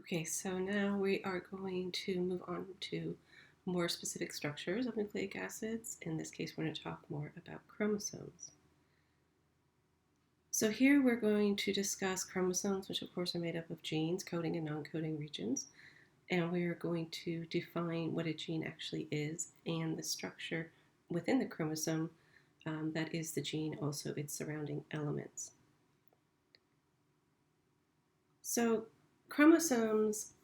Okay, so now we are going to move on to more specific structures of nucleic acids. In this case, we're going to talk more about chromosomes. So here we're going to discuss chromosomes, which of course are made up of genes, coding and non-coding regions. And we are going to define what a gene actually is and the structure within the chromosome that is the gene, also its surrounding elements. So chromosomes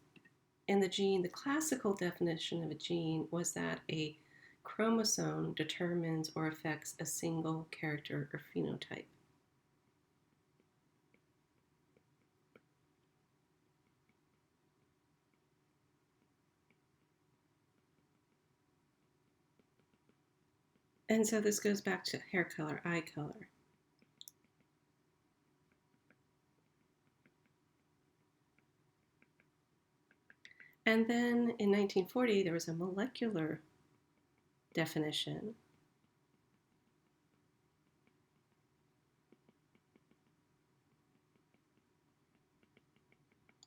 and the gene, the classical definition of a gene was that a chromosome determines or affects a single character or phenotype. And so this goes back to hair color, eye color. And then in 1940, there was a molecular definition.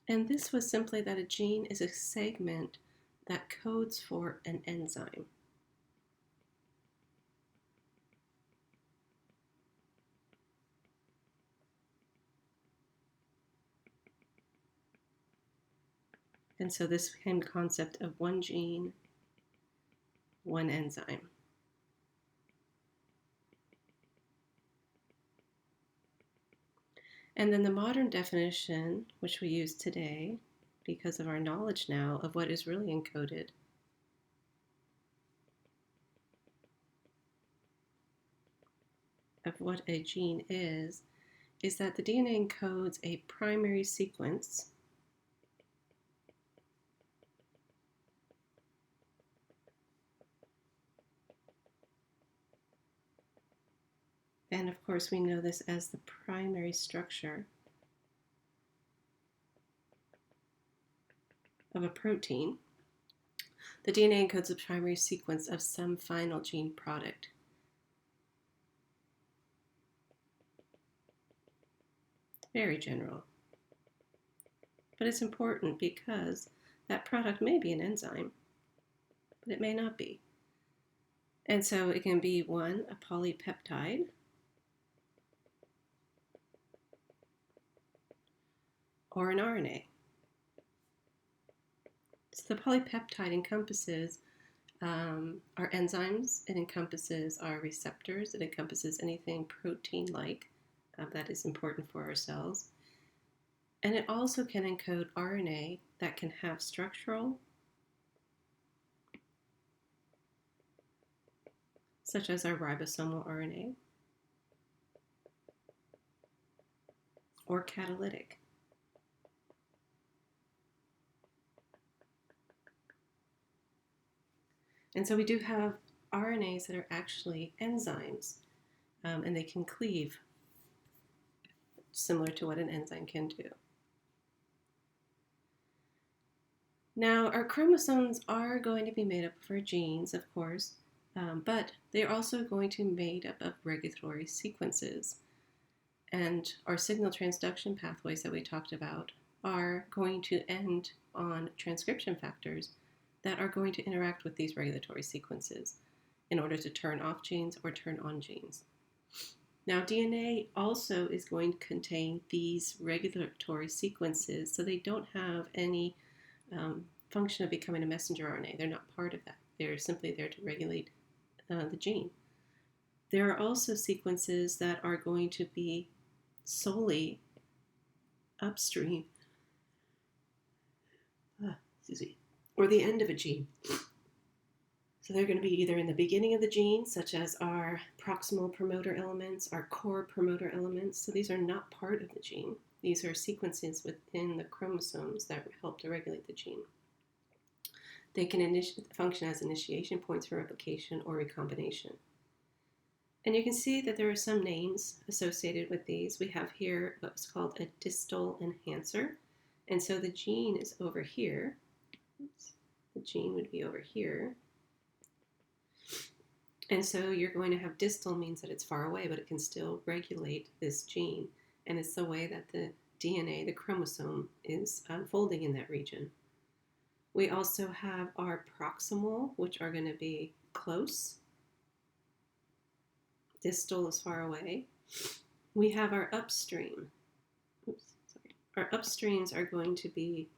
And this was simply that a gene is a segment that codes for an enzyme. And so this became the concept of one gene, one enzyme. And then the modern definition, which we use today because of our knowledge now of what is really encoded, of what a gene is that the DNA encodes a primary sequence and of course we know this as the primary structure of a protein. The DNA encodes a primary sequence of some final gene product. Very general. But it's important because that product may be an enzyme, but it may not be. And so it can be one, a polypeptide, or an RNA. So the polypeptide encompasses our enzymes, it encompasses our receptors, it encompasses anything protein-like that is important for our cells. And it also can encode RNA that can have structural, such as our ribosomal RNA, or catalytic. And so we do have RNAs that are actually enzymes, and they can cleave, similar to what an enzyme can do. Now, our chromosomes are going to be made up of our genes, of course, but they're also going to be made up of regulatory sequences. And our signal transduction pathways that we talked about are going to end on transcription factors that are going to interact with these regulatory sequences in order to turn off genes or turn on genes. Now, DNA also is going to contain these regulatory sequences, so they don't have any function of becoming a messenger RNA. They're not part of that. They're simply there to regulate the gene. There are also sequences that are going to be solely upstream, or the end of a gene. So they're going to be either in the beginning of the gene, such as our proximal promoter elements, our core promoter elements. So these are not part of the gene. These are sequences within the chromosomes that help to regulate the gene. They can function as initiation points for replication or recombination. And you can see that there are some names associated with these. We have here what's called a distal enhancer. And so the gene is over here. Oops. The gene would be over here. And so you're going to have distal means that it's far away, but it can still regulate this gene. And it's the way that the DNA, the chromosome, is unfolding in that region. We also have our proximal, which are going to be close. Distal is far away. We have our upstream. Our upstreams are going to be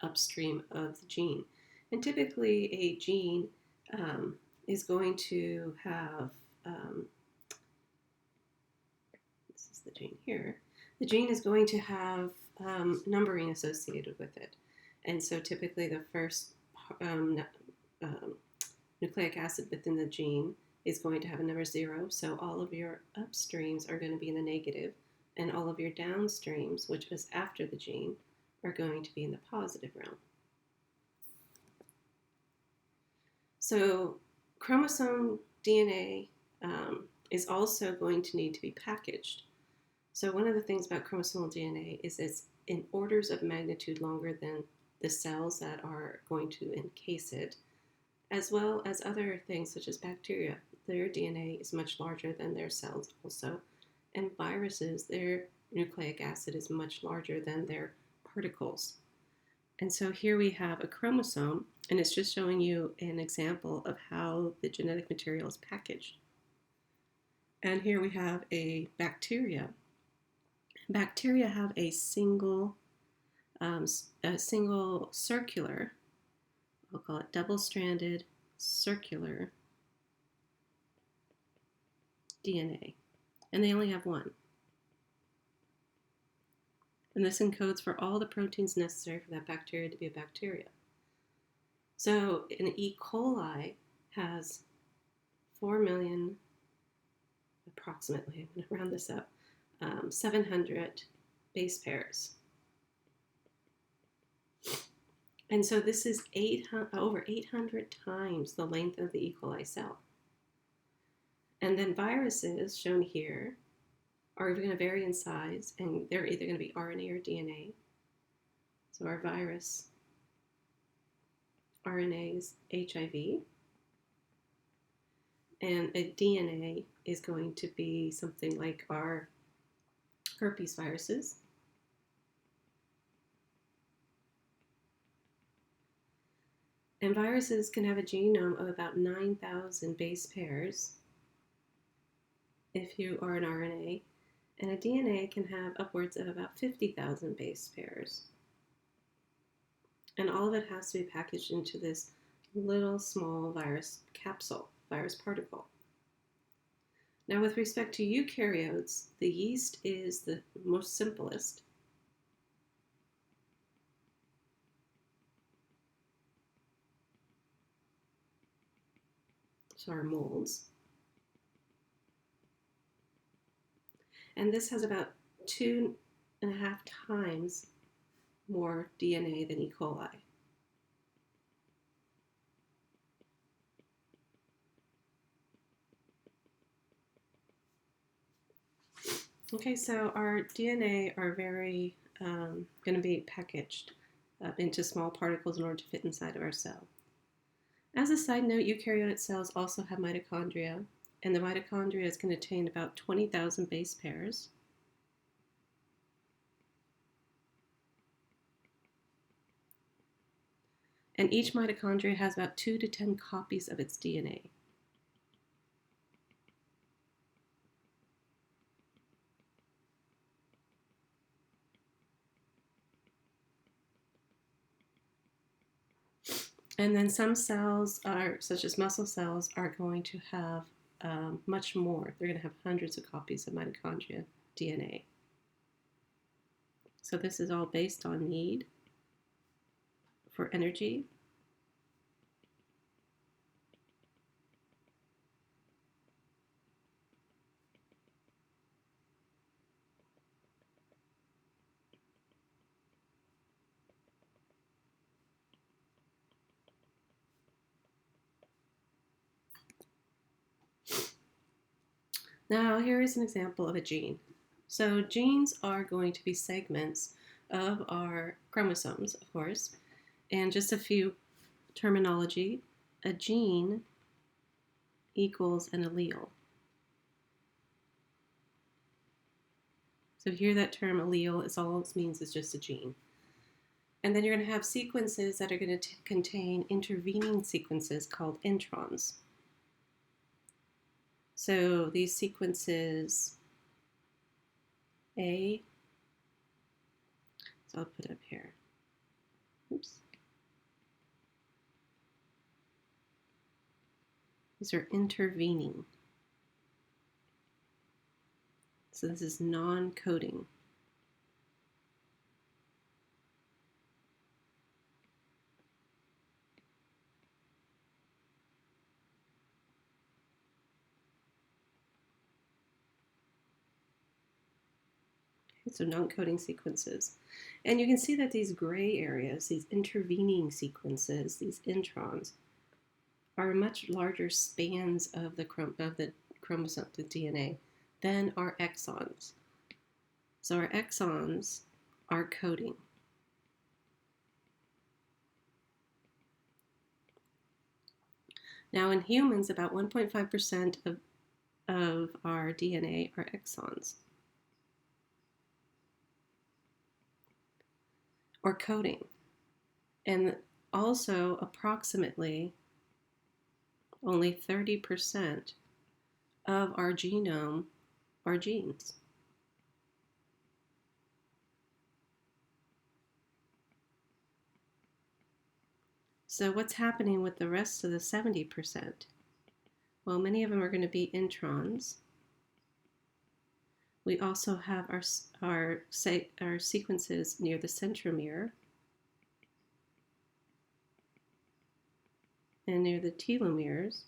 upstream of the gene. And typically a gene is going to have, this is the gene here, the gene is going to have numbering associated with it. And so typically the first nucleic acid within the gene is going to have a number 0, so all of your upstreams are going to be in the negative, and all of your downstreams, which is after the gene, are going to be in the positive realm. So chromosome DNA is also going to need to be packaged. So one of the things about chromosomal DNA is it's in orders of magnitude longer than the cells that are going to encase it, as well as other things such as bacteria. Their DNA is much larger than their cells also. And viruses, their nucleic acid is much larger than their particles. And so here we have a chromosome, and it's just showing you an example of how the genetic material is packaged. And here we have a bacteria. Bacteria have a single circular, I'll call it double-stranded circular DNA, and they only have one. And this encodes for all the proteins necessary for that bacteria to be a bacteria. So an E. coli has 4 million, approximately, I'm going to round this up, 700 base pairs. And so this is over 800 times the length of the E. coli cell. And then viruses, shown here, are going to vary in size, and they're either going to be RNA or DNA. So our virus, RNA is HIV, and a DNA is going to be something like our herpes viruses. And viruses can have a genome of about 9,000 base pairs if you are an RNA, and a DNA can have upwards of about 50,000 base pairs. And all of it has to be packaged into this little small virus capsule, virus particle. Now with respect to eukaryotes, the yeast is the most simplest. So our molds. And this has about 2.5 times more DNA than E. coli. Okay, so our DNA are very going to be packaged into small particles in order to fit inside of our cell. As a side note, eukaryotic cells also have mitochondria, and the mitochondria is going to contain about 20,000 base pairs. And each mitochondria has about 2 to 10 copies of its DNA. And then some cells, such as muscle cells, are going to have much more. They're going to have hundreds of copies of mitochondria DNA. So this is all based on need for energy. Now here is an example of a gene. So genes are going to be segments of our chromosomes, of course, and just a few terminology. A gene equals an allele. So here that term allele is all it means is just a gene. And then you're going to have sequences that are going to contain intervening sequences called introns. So these sequences A, so I'll put up here. Oops. These are intervening. So this is non-coding. So non-coding sequences. And you can see that these gray areas, these intervening sequences, these introns, are much larger spans of the chromosome, the DNA, than our exons. So our exons are coding. Now in humans, about 1.5% of our DNA are exons, or coding. And also approximately only 30% of our genome are genes. So what's happening with the rest of the 70%? Well, many of them are going to be introns. We also have our sequences near the centromere and near the telomeres.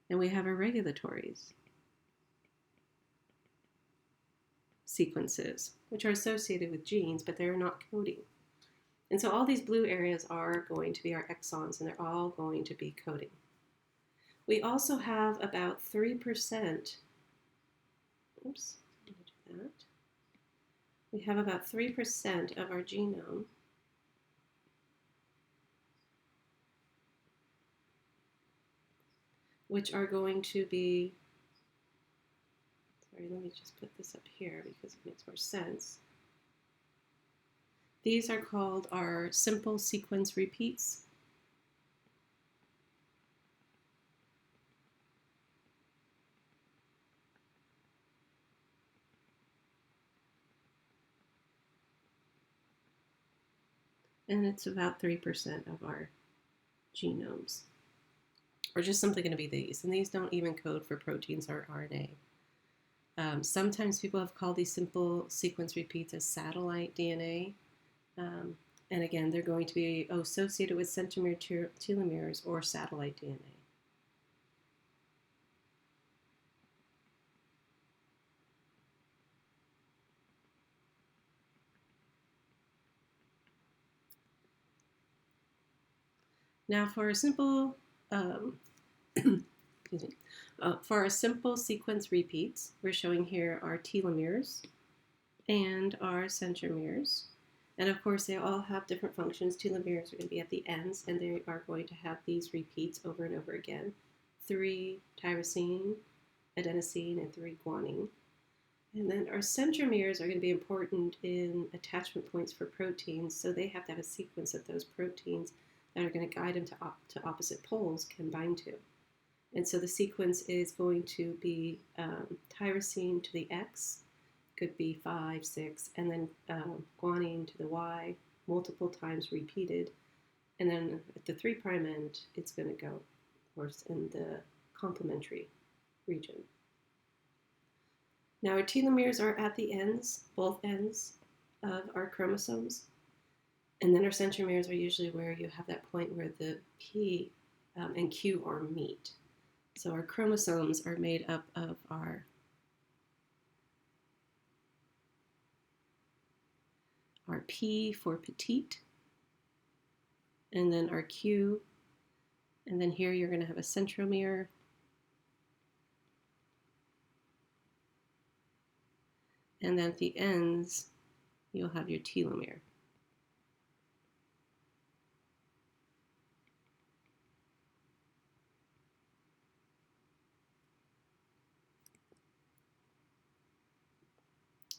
And we have our regulatories sequences, which are associated with genes, but they're not coding. And so all these blue areas are going to be our exons, and they're all going to be coding. We also have about 3%, oops, let me do that. We have about 3% of our genome which are going to be, sorry, let me just put this up here because it makes more sense. These are called our simple sequence repeats. And it's about 3% of our genomes, or just simply going to be these. And these don't even code for proteins or RNA. Sometimes people have called these simple sequence repeats as satellite DNA. And again, they're going to be associated with centromere telomeres or satellite DNA. Now for a simple, excuse me, for our simple sequence repeats, we're showing here our telomeres and our centromeres. And of course, they all have different functions. Telomeres are going to be at the ends, and they are going to have these repeats over and over again. 3 tyrosine, adenosine, and 3 guanine. And then our centromeres are going to be important in attachment points for proteins, so they have to have a sequence of those proteins that are going to guide them to opposite poles can bind to. And so the sequence is going to be tyrosine to the X, could be 5, 6, and then guanine to the Y, multiple times repeated. And then at the 3' end, it's going to go, of course, in the complementary region. Now our telomeres are at the ends, both ends of our chromosomes. And then our centromeres are usually where you have that point where the P and Q are meet. So our chromosomes are made up of our P for petite, and then our Q, and then here you're going to have a centromere, and then at the ends you'll have your telomere.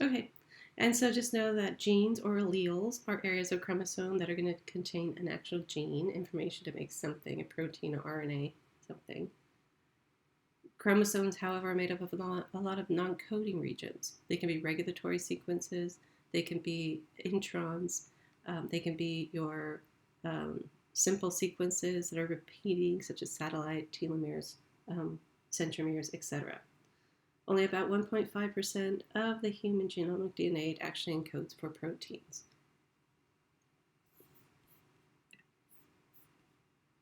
Okay. And so just know that genes or alleles are areas of chromosome that are going to contain an actual gene, information to make something, a protein or RNA, something. Chromosomes, however, are made up of a lot of non-coding regions. They can be regulatory sequences, they can be introns, they can be your simple sequences that are repeating, such as satellite, telomeres, centromeres, etc. Only about 1.5% of the human genomic DNA actually encodes for proteins.